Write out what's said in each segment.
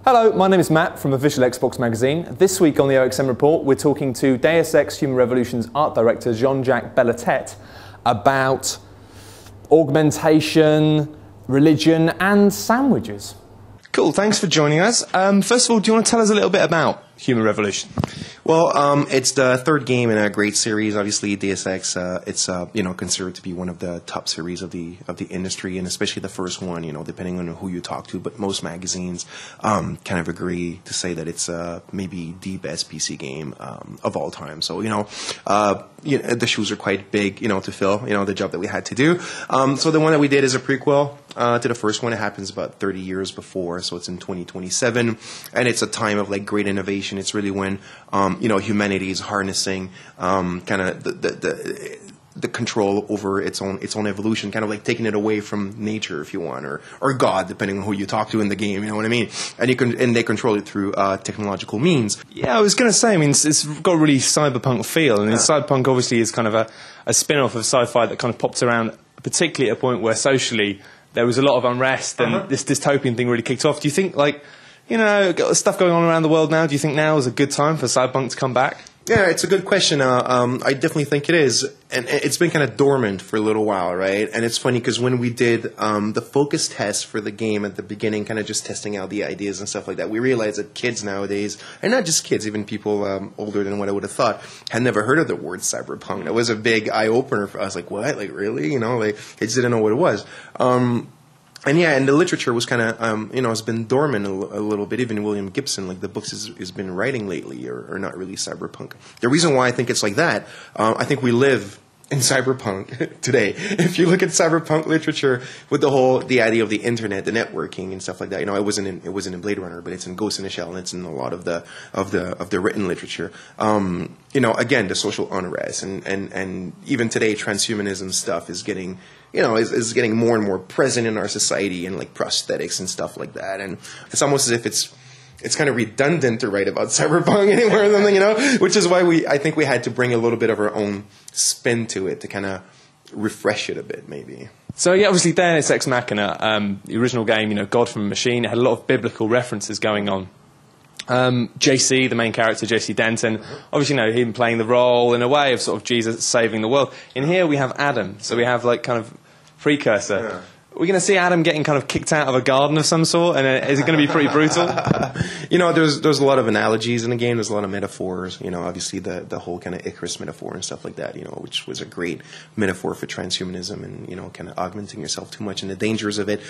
Hello, my name is Matt from Official Xbox Magazine. This week on the OXM Report, we're talking to Deus Ex Human Revolution's art director, Jonathan-Jacques Belletete, about augmentation, religion, and sandwiches. Cool, thanks for joining us. First of all, do you want to tell us a little bit about Human Revolution? Well, it's the third game in a great series. Obviously, Deus Ex, it's considered to be one of the top series of the industry, and especially the first one. Depending on who you talk to, but most magazines kind of agree to say that it's maybe the best PC game of all time. So the shoes are quite big, to fill. The job that we had to do. So the one that we did is a prequel to the first one. It happens about 30 years before, so it's in 2027, and it's a time of like great innovation. It's really when humanity is harnessing kind of the control over its own evolution, kind of like taking it away from nature, if you want, or God, depending on who you talk to in the game. You know what I mean? And they control it through technological means. Yeah, I was going to say. I mean, it's got a really cyberpunk feel, and cyberpunk obviously is kind of a spin-off of sci-fi that kind of popped around, particularly at a point where socially there was a lot of unrest, and this dystopian thing really kicked off. Do you think, like, got stuff going on around the world now, do you think now is a good time for cyberpunk to come back? Yeah, it's a good question. I definitely think it is. And it's been kind of dormant for a little while, right? And it's funny because when we did the focus test for the game at the beginning, kind of just testing out the ideas and stuff like that, we realized that kids nowadays, and not just kids, even people older than what I would have thought, had never heard of the word cyberpunk. That was a big eye-opener for us. Like, what? Like, really? Kids didn't know what it was. And the literature was kind of, has been dormant a little bit. Even William Gibson, like the books has been writing lately, are not really cyberpunk. The reason why I think it's like that, I think we live in cyberpunk today. If you look at cyberpunk literature with the idea of the internet, the networking and stuff like that, it wasn't in Blade Runner, but it's in Ghost in the Shell, and it's in a lot of the written literature. Again, the social unrest and even today, transhumanism stuff is getting is getting more and more present in our society, and like prosthetics and stuff like that. And it's almost as if it's kind of redundant to write about cyberpunk anymore or something, which is why I think we had to bring a little bit of our own spin to it to kind of refresh it a bit, maybe. So yeah, obviously Deus Ex Machina, the original game, God from a Machine, it had a lot of biblical references going on. JC, the main character, JC Denton, obviously, him playing the role in a way of sort of Jesus saving the world. In here we have Adam, so we have like kind of precursor. Yeah. We're going to see Adam getting kind of kicked out of a garden of some sort, and is it going to be pretty brutal? There's a lot of analogies in the game. There's a lot of metaphors. Obviously the whole kind of Icarus metaphor and stuff like that. Which was a great metaphor for transhumanism and kind of augmenting yourself too much and the dangers of it.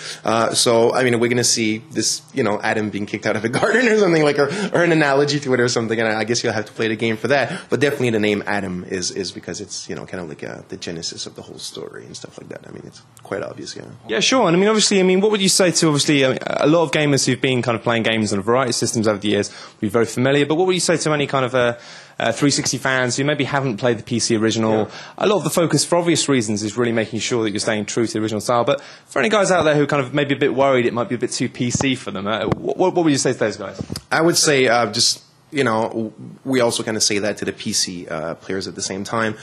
So we're going to see this Adam being kicked out of a garden or something like, or an analogy to it or something. And I guess you'll have to play the game for that. But definitely the name Adam is because it's kind of like the genesis of the whole story and stuff like that. It's quite obvious. Yeah, sure. And obviously, what would you say to a lot of gamers who've been kind of playing games on a variety of systems over the years will be very familiar, but what would you say to any kind of 360 fans who maybe haven't played the PC original? Yeah. A lot of the focus, for obvious reasons, is really making sure that you're staying true to the original style, but for any guys out there who kind of maybe a bit worried it might be a bit too PC for them, what would you say to those guys? I would say we also kind of say that to the PC players at the same time.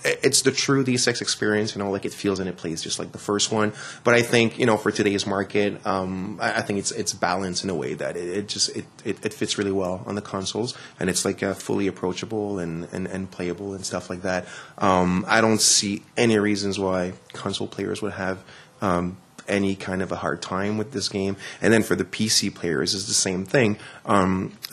It's the true Deus Ex experience, like it feels and it plays just like the first one. But I think, for today's market, I think it's balanced in a way that it fits really well on the consoles, and it's like fully approachable and playable and stuff like that. I don't see any reasons why console players would have any kind of a hard time with this game. And then for the PC players, is the same thing.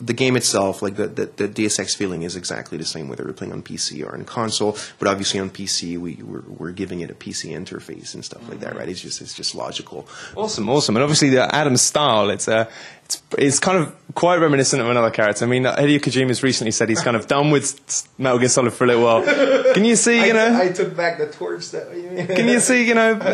The game itself, like the Deus Ex feeling, is exactly the same whether you're playing on PC or on console. But obviously on PC, we're giving it a PC interface and stuff like that, right? It's just logical. Awesome. And obviously Adam's style, it's kind of quite reminiscent of another character. Hideo Kojima's recently said he's kind of done with Metal Gear Solid for a little while. Can you see, I took back the torch. Can you see,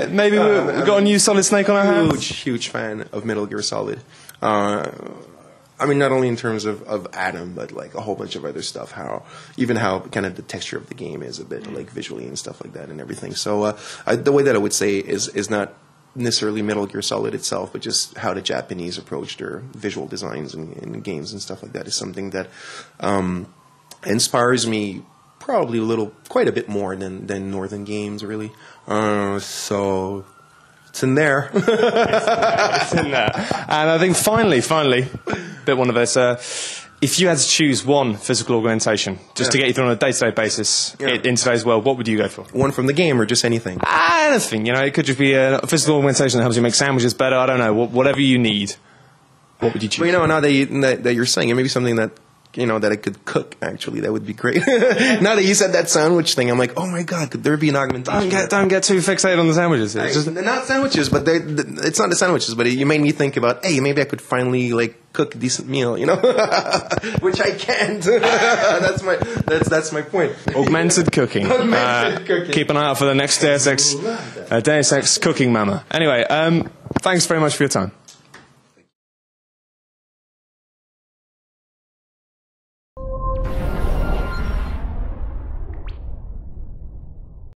maybe we've got a new Solid Snake on our hands? Huge fan of Metal Gear Solid. Not only in terms of Adam, but like a whole bunch of other stuff. How kind of the texture of the game is a bit like visually and stuff like that and everything. So the way that I would say is not necessarily Metal Gear Solid itself, but just how the Japanese approach their visual designs in games and stuff like that is something that inspires me probably quite a bit more than Northern games, really. So it's in there. It's in there. And I think finally, bit one of us. If you had to choose one physical augmentation just to get you through on a day-to-day basis in today's world, what would you go for? One from the game or just anything? Anything. It could just be a physical augmentation that helps you make sandwiches better. I don't know. Whatever you need. What would you choose? Well, now that you're saying it, maybe something that that I could cook, actually. That would be great. Now that you said that sandwich thing, I'm like, oh my God, could there be an augmentation? Don't get too fixated on the sandwiches. They're not sandwiches, but it's not the sandwiches, but you made me think about, hey, maybe I could finally cook a decent meal, which I can't. That's my point. Augmented cooking. Keep an eye out for the next Deus Ex cooking mama. Anyway, thanks very much for your time.